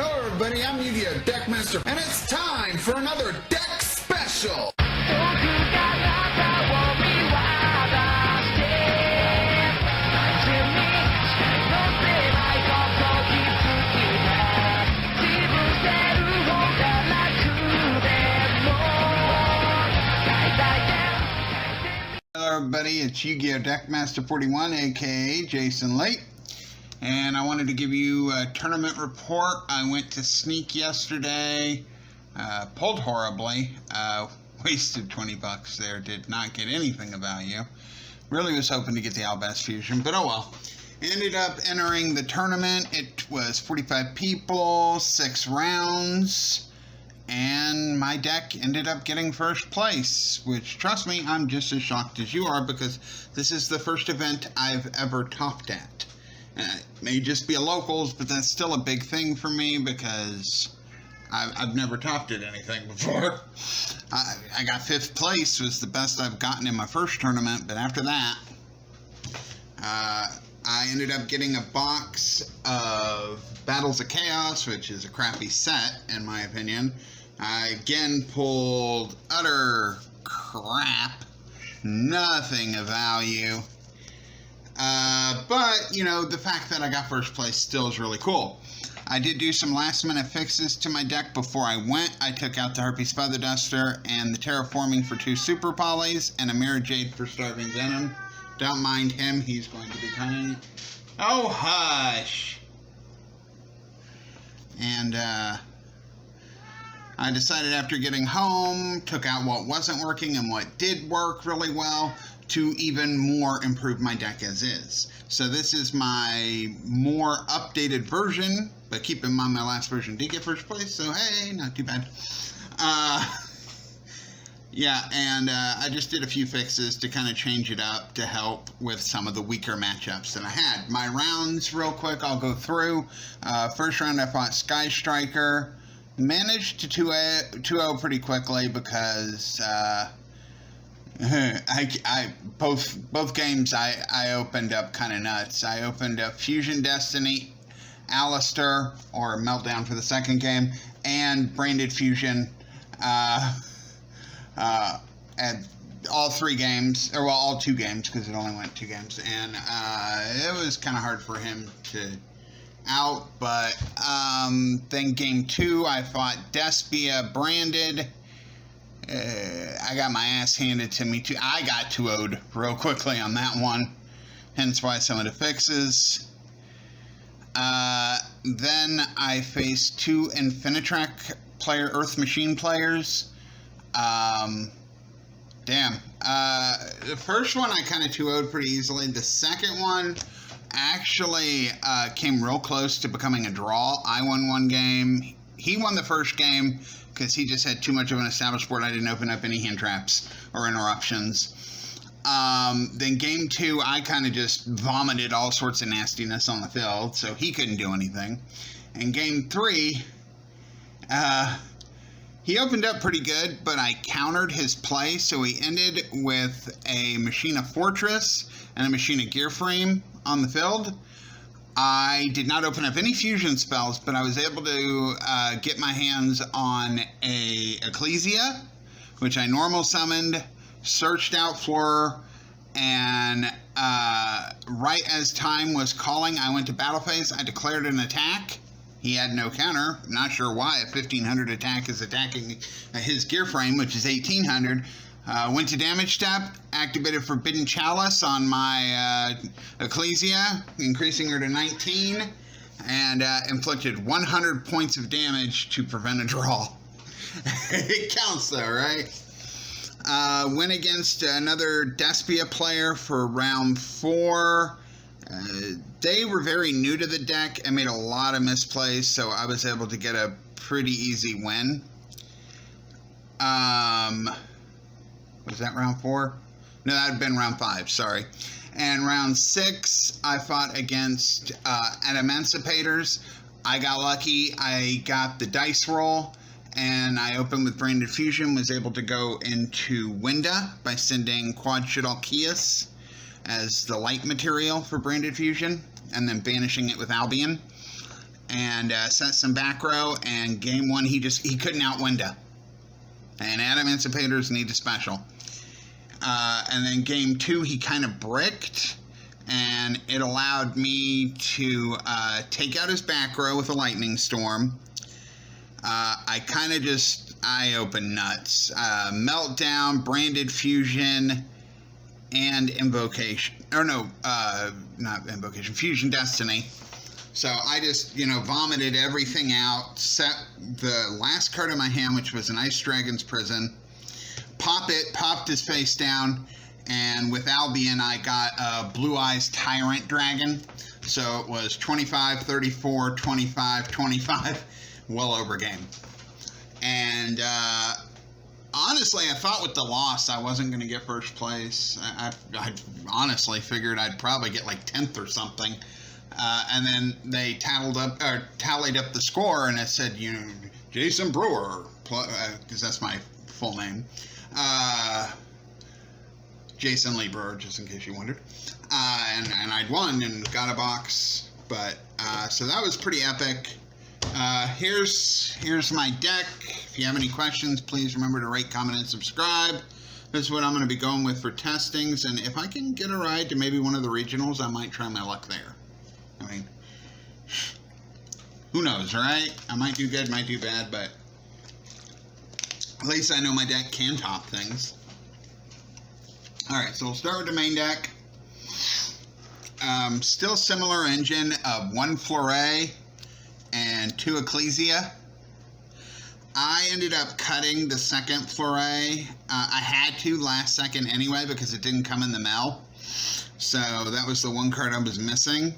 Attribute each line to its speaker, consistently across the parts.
Speaker 1: Hello everybody, I'm Yu-Gi-Oh! Deckmaster, and it's time for another deck special! Hello everybody, it's Yu-Gi-Oh! Deckmaster 41, aka Jason Late. And I wanted to give you a tournament report. I went to Sneak yesterday, pulled horribly, wasted 20 bucks there, did not get anything of value. Really was hoping to get the Albast Fusion, but oh well. Ended up entering the tournament. It was 45 people, 6 rounds, and my deck ended up getting first place, which, trust me, I'm just as shocked as you are because this is the first event I've ever topped at. It may just be a locals, but that's still a big thing for me because I've never topped at anything before. I got 5th place, was the best I've gotten in my first tournament, but after that, I ended up getting a box of Battles of Chaos, which is a crappy set, in my opinion. I again pulled utter crap, nothing of value. But, you know, the fact that I got first place still is really cool. I did do some last minute fixes to my deck before I went. I took out the Harpy's Feather Duster and the Terraforming for 2 Super Polys and a Mirror Jade for Starving Venom. Don't mind him, he's going to be tiny. Oh, hush! And, I decided after getting home, took out what wasn't working and what did work really well, to even more improve my deck as is. So this is my more updated version, but keep in mind my last version did get first place, so hey, not too bad. Yeah, and I just did a few fixes to kind of change it up to help with some of the weaker matchups that I had. My rounds, real quick, I'll go through. First round I fought Sky Striker. Managed to 2-0 pretty quickly because both games I opened up kind of nuts. I opened up Fusion Destiny, Alistair, or Meltdown for the second game, and Branded Fusion at all 3 games, or well, all 2 games, because it only went 2 games, and it was kind of hard for him to out, but then game 2 I fought Despia Branded. I got my ass handed to me too. I got 2-0'd real quickly on that one, hence why some of the fixes. Then I faced 2 Infinitrack player Earth Machine players. Damn. The first one I kind of 2-0'd pretty easily. The second one actually came real close to becoming a draw. I won 1 game. He won the first game because he just had too much of an established board. I didn't open up any hand traps or interruptions. Then game 2, I kind of just vomited all sorts of nastiness on the field, so he couldn't do anything. And game 3, he opened up pretty good, but I countered his play, so he ended with a Machina Fortress and a Machina Gear Frame on the field. I did not open up any fusion spells, but I was able to get my hands on a Ecclesia, which I normal summoned, searched out Fleur, and right as time was calling, I went to battle phase. I declared an attack. He had no counter. I'm not sure why. A 1500 attack is attacking his gear frame, which is 1800. Went to damage step, activated Forbidden Chalice on my Ecclesia, increasing her to 19, and inflicted 100 points of damage to prevent a draw. It counts though, right? Went against another Despia player for round 4. They were very new to the deck and made a lot of misplays, so I was able to get a pretty easy win. Was that round 4? No, that had been round 5, sorry. And round 6, I fought against Emancipators. I got lucky. I got the dice roll, and I opened with Branded Fusion, was able to go into Winda by sending Quad Shidalkias as the light material for Branded Fusion, and then banishing it with Albion. and sent some back row, and game 1 he couldn't out window. And Adam Emancipators need a special. And then game 2 he kind of bricked, and it allowed me to take out his back row with a lightning storm. I opened nuts. Meltdown, Branded Fusion, and Invocation. Or no, not Invocation, Fusion Destiny. So I just, vomited everything out, set the last card in my hand, which was an Ice Dragon's Prison, popped his face down, and with Albion, I got a Blue Eyes Tyrant Dragon. So it was 25, 34, 25, 25, well over game. And honestly, I thought with the loss I wasn't going to get first place. I honestly figured I'd probably get like 10th or something. And then they tallied up the score, and it said, Jason Brewer, because that's my full name. Jason Lee Brewer, just in case you wondered. And I'd won and got a box. But so that was pretty epic. Here's my deck. If you have any questions, please remember to rate, comment, and subscribe. This is what I'm going to be going with for testings, and if I can get a ride to maybe one of the regionals, I might try my luck there. I mean, who knows, right? I might do good, might do bad, but at least I know my deck can top things. Alright, so we'll start with the main deck. Still similar engine of 1 Fleuret and 2 Ecclesia. I ended up cutting the second Fleuret. I had to last second anyway because it didn't come in the mail. So that was the one card I was missing.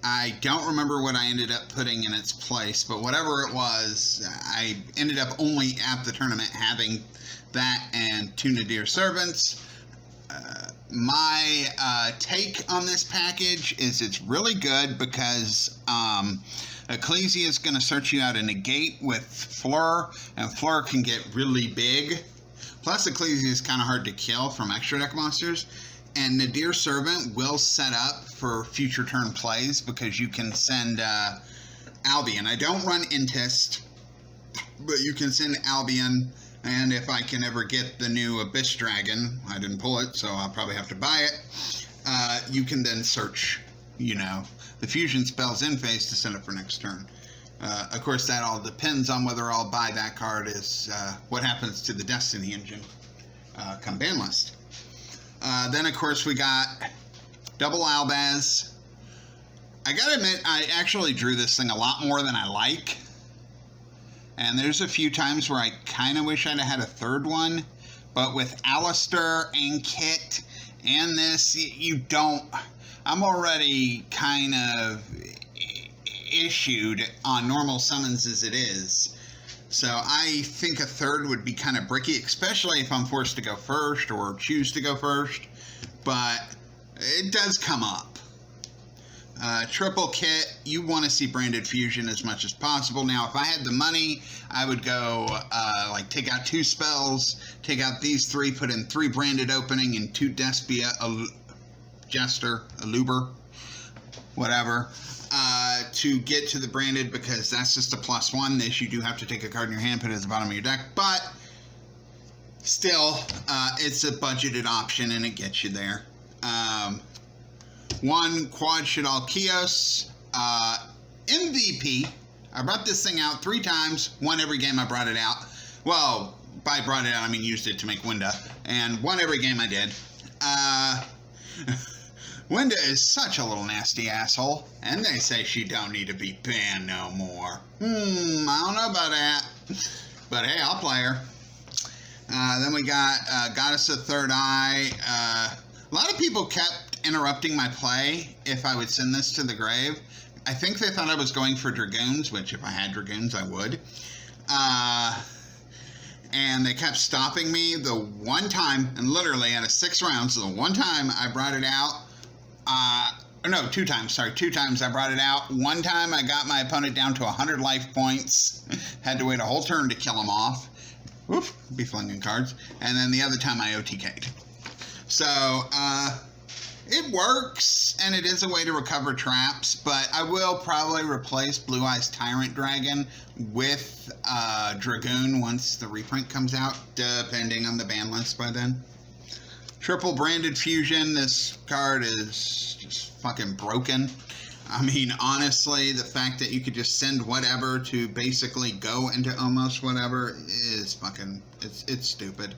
Speaker 1: I don't remember what I ended up putting in its place, but whatever it was, I ended up only at the tournament having that and 2 Nadir Servants. My take on this package is it's really good because Ecclesia is going to search you out a negate with Fleur, and Fleur can get really big. Plus, Ecclesia is kind of hard to kill from extra deck monsters. And Nadir Servant will set up for future turn plays because you can send Albion. I don't run Intist, but you can send Albion. And if I can ever get the new Abyss Dragon, I didn't pull it, so I'll probably have to buy it. You can then search, the fusion spells in phase to send it for next turn. Of course, that all depends on whether I'll buy that card is what happens to the Destiny engine come ban list. Then, of course, we got double Albaz. I gotta admit, I actually drew this thing a lot more than I like. And there's a few times where I kind of wish I'd have had a third one. But with Alistair and Kit and this, you don't... I'm already kind of issued on normal summons as it is. So I think a third would be kind of bricky, especially if I'm forced to go first or choose to go first. But it does come up. Triple Kit, you want to see Branded Fusion as much as possible. Now, if I had the money, I would go, take out 2 spells, take out these 3, put in 3 Branded Opening and 2 Despia, Jester, Aluber, whatever, to get to the Branded, because that's just a +1. This, you do have to take a card in your hand, put it at the bottom of your deck, but still, it's a budgeted option, and it gets you there. 1 Quad Shadal Kios, MVP. I brought this thing out 3 times, won every game I brought it out. Well, by brought it out, I mean used it to make Winda, and won every game I did. Winda is such a little nasty asshole, and they say she don't need to be banned no more. I don't know about that, but hey, I'll play her. Then we got Goddess of Third Eye. A lot of people kept interrupting my play if I would send this to the grave. I think they thought I was going for Dragoons, which if I had Dragoons, I would. And they kept stopping me. The one time, and literally out of 6 rounds, the one time I brought it out, no, 2 times, sorry, 2 times I brought it out. One time I got my opponent down to 100 life points, had to wait a whole turn to kill him off. Oof, be flinging cards. And then the other time I OTK'd. So, It works, and it is a way to recover traps, but I will probably replace Blue Eyes Tyrant Dragon with Dragoon once the reprint comes out, depending on the ban list by then. Triple Branded Fusion, this card is just fucking broken. I mean, honestly, the fact that you could just send whatever to basically go into almost whatever is fucking, it's stupid.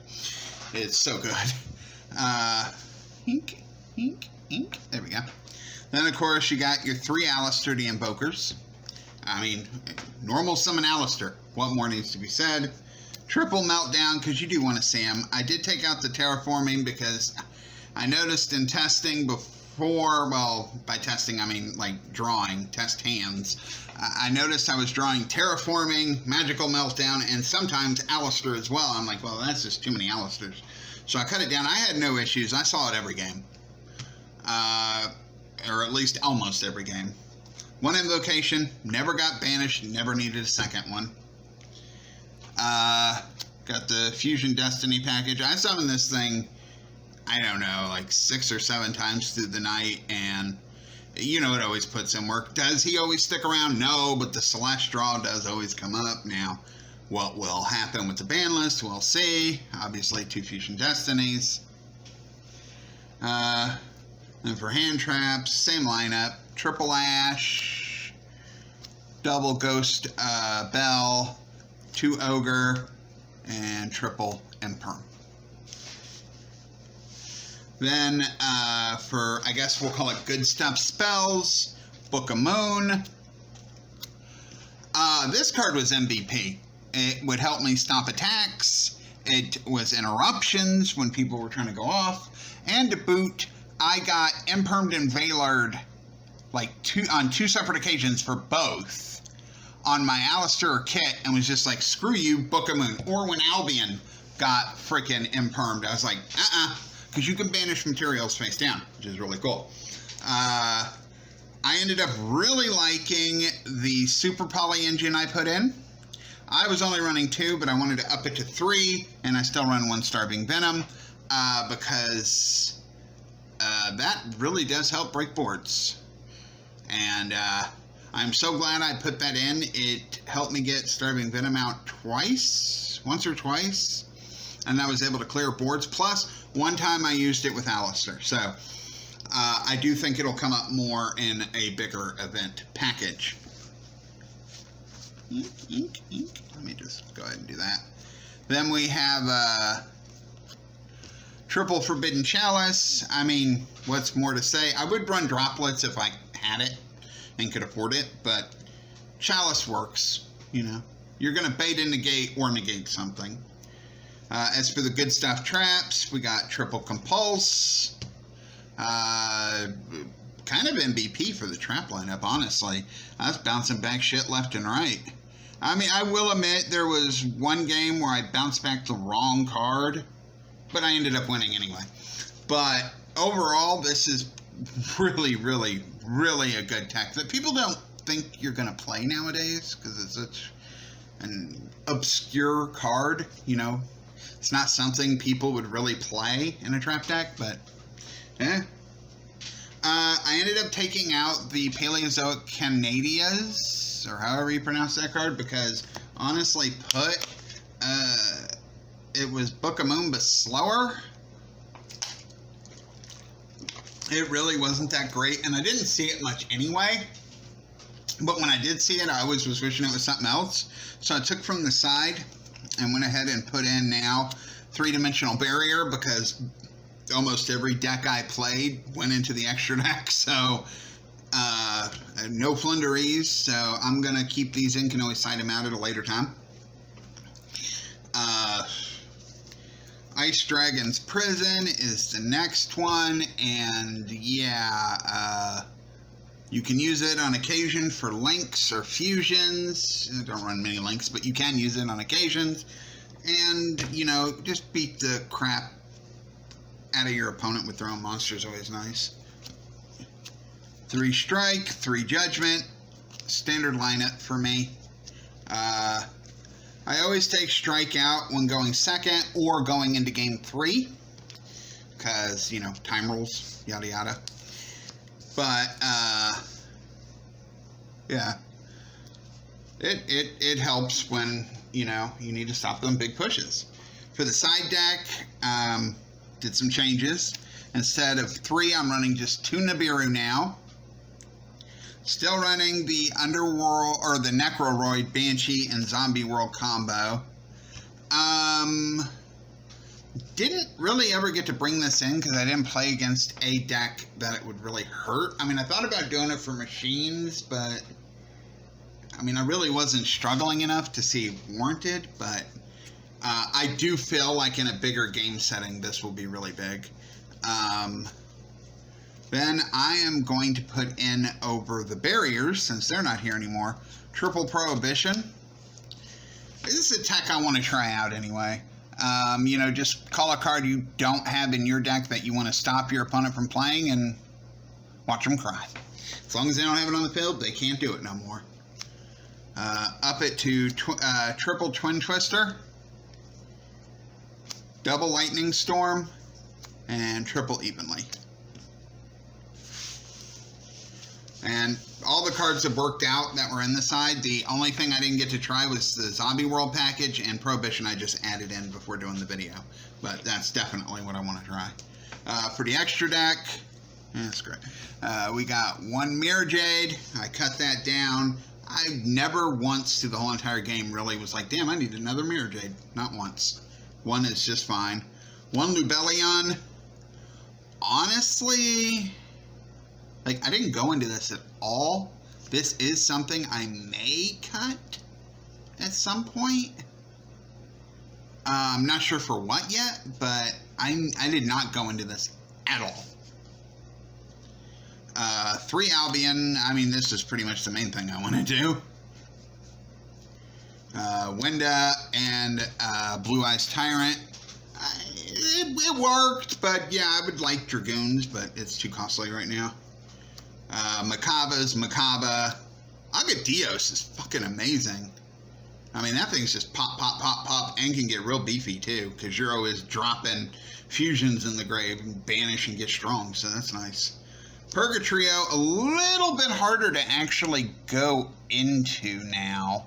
Speaker 1: It's so good. Ink. There we go. Then, of course, you got your 3 Alistair the Invokers. I mean, normal summon Alistair. What more needs to be said? Triple Meltdown, because you do want to see him. I did take out the Terraforming because I noticed in testing before, well, by testing I mean like drawing, test hands, I noticed I was drawing Terraforming, Magical Meltdown, and sometimes Alistair as well. I'm like, well, that's just too many Alistairs. So I cut it down. I had no issues. I saw it every game. Or at least almost every game. 1 Invocation, never got banished, never needed a second one. Got the Fusion Destiny package. I summoned this thing, I don't know, like 6 or 7 times through the night, and you know it always puts in work. Does he always stick around? No, but the Celestial does always come up. Now, what will happen with the ban list, we'll see. Obviously, 2 Fusion Destinies. And for hand traps, same lineup. Triple Ash, double Ghost Bell, 2 Ogre, and triple Imperm. Then for, I guess we'll call it good stuff spells, Book of Moon. This card was MVP. It would help me stop attacks. It was interruptions when people were trying to go off. And to boot, I got Impermed and Veilered like on 2 separate occasions for both on my Alistair kit, and was just like, screw you, Book of Moon. Or when Albion got freaking Impermed, I was like, because you can banish materials face down, which is really cool. I ended up really liking the Super Poly engine I put in. I was only running 2, but I wanted to up it to 3, and I still run 1 Starving Venom, because that really does help break boards. And I'm so glad I put that in. It helped me get Starving Venom out once or twice, and I was able to clear boards. Plus, 1 time I used it with Alistair. So I do think it'll come up more in a bigger event package. Ink. Let me just go ahead and do that. Then we have triple Forbidden Chalice. I mean, what's more to say? I would run droplets if I had it and could afford it, but Chalice works, you know. You're going to bait and negate or negate something. As for the good stuff traps, we got triple Compulse. Kind of MVP for the trap lineup, honestly. I was bouncing back shit left and right. I mean, I will admit there was 1 game where I bounced back the wrong card, but I ended up winning anyway. But overall, this is really, really, really a good tech that people don't think you're going to play nowadays, because it's such an obscure card, you know. It's not something people would really play in a trap deck, but I ended up taking out the Paleozoic Canadias, or however you pronounce that card, because honestly put, it was Book of Moon, but slower. It really wasn't that great, and I didn't see it much anyway. But when I did see it, I always was wishing it was something else. So I took from the side and went ahead and put in now 3-dimensional barrier, because almost every deck I played went into the extra deck. So no Flunderies, so I'm going to keep these in, can always side them out at a later time. Ice Dragon's Prison is the next one, and yeah, you can use it on occasion for links or fusions. I don't run many links, but you can use it on occasions. And, you know, just beat the crap out of your opponent with their own monsters, always nice. 3 Strike, 3 Judgment, standard lineup for me. I always take Strike out when going second or going into game 3, because, you know, time rules, yada yada. But, yeah. It helps when, you know, you need to stop them big pushes. For the side deck, did some changes. Instead of 3, I'm running just 2 Nibiru now. Still running the Underworld, or the Necroroid, Banshee, and Zombie World combo. Didn't really ever get to bring this in because I didn't play against a deck that it would really hurt. I mean, I thought about doing it for machines, but I mean, I really wasn't struggling enough to see it warranted, but I do feel like in a bigger game setting, this will be really big. Then I am going to put in over the barriers, since they're not here anymore, Triple Prohibition. This is a tech I want to try out anyway. You know, just call a card you don't have in your deck that you want to stop your opponent from playing and watch them cry. As long as they don't have it on the field, they can't do it no more. Up it to Triple Twin Twister, Double Lightning Storm, and Triple Evenly. And all the cards have worked out that were in the side. The only thing I didn't get to try was the Zombie World package, and Prohibition I just added in before doing the video. But that's definitely what I want to try. For the extra deck, that's great. We got 1 Mirror Jade. I cut that down. I never once through the whole entire game really was like, damn, I need another Mirror Jade. Not once. 1 is just fine. 1 Lubellion. Honestly, like, I didn't go into this at all. This is something I may cut at some point. I'm not sure for what yet, but I did not go into this at all. 3 Albion. I mean, this is pretty much the main thing I want to do. Winda and Blue Eyes Tyrant. It worked, but yeah, I would like Dragoons, but it's too costly right now. Macaba's Macaba. Agadios is fucking amazing. I mean, that thing's just pop, pop, pop, pop, and can get real beefy too, because you're always dropping fusions in the grave and banish and get strong, so that's nice. Purgatrio, a little bit harder to actually go into now.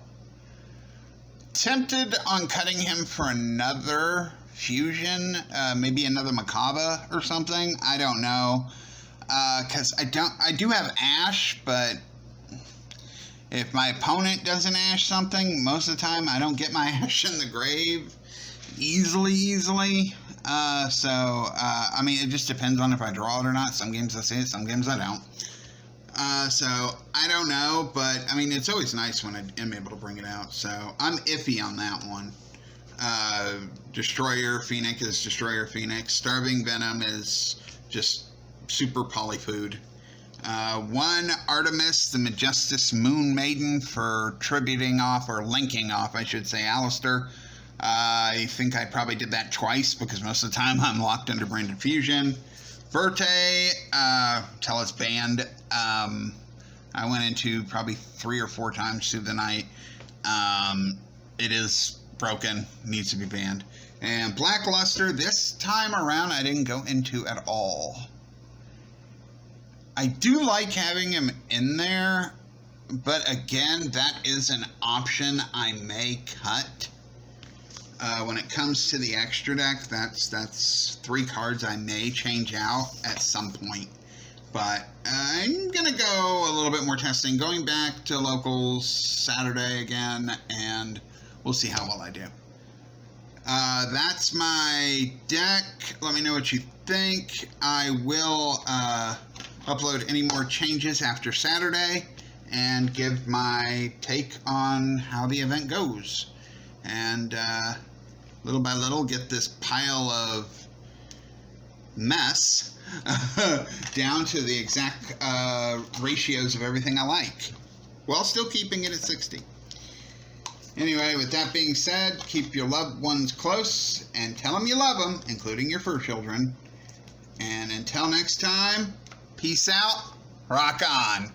Speaker 1: Tempted on cutting him for another fusion, maybe another Macaba or something. I don't know, because I do have Ash, but if my opponent doesn't Ash something, most of the time I don't get my Ash in the grave easily. I mean, it just depends on if I draw it or not. Some games I see it, some games I don't. So, I don't know, but, I mean, it's always nice when I am able to bring it out. So, I'm iffy on that one. Destroyer Phoenix is Destroyer Phoenix. Starving Venom is just super polyfood. 1 Artemis, the Majestus Moon Maiden, for tributing off, or linking off, I should say, Alistair. I think I probably did that twice because most of the time I'm locked under Branded Fusion. Verte, till it's banned. I went into probably 3 or 4 times through the night. It is broken, needs to be banned. And Blackluster, this time around I didn't go into at all. I do like having him in there, but again, that is an option I may cut. When it comes to the extra deck, that's 3 cards I may change out at some point. But I'm going to go a little bit more testing, going back to locals Saturday again, and we'll see how well I do. That's my deck. Let me know what you think. I will upload any more changes after Saturday and give my take on how the event goes. And little by little get this pile of mess down to the exact ratios of everything I like, while still keeping it at 60. Anyway, with that being said, keep your loved ones close and tell them you love them, including your fur children. And until next time, peace out, rock on.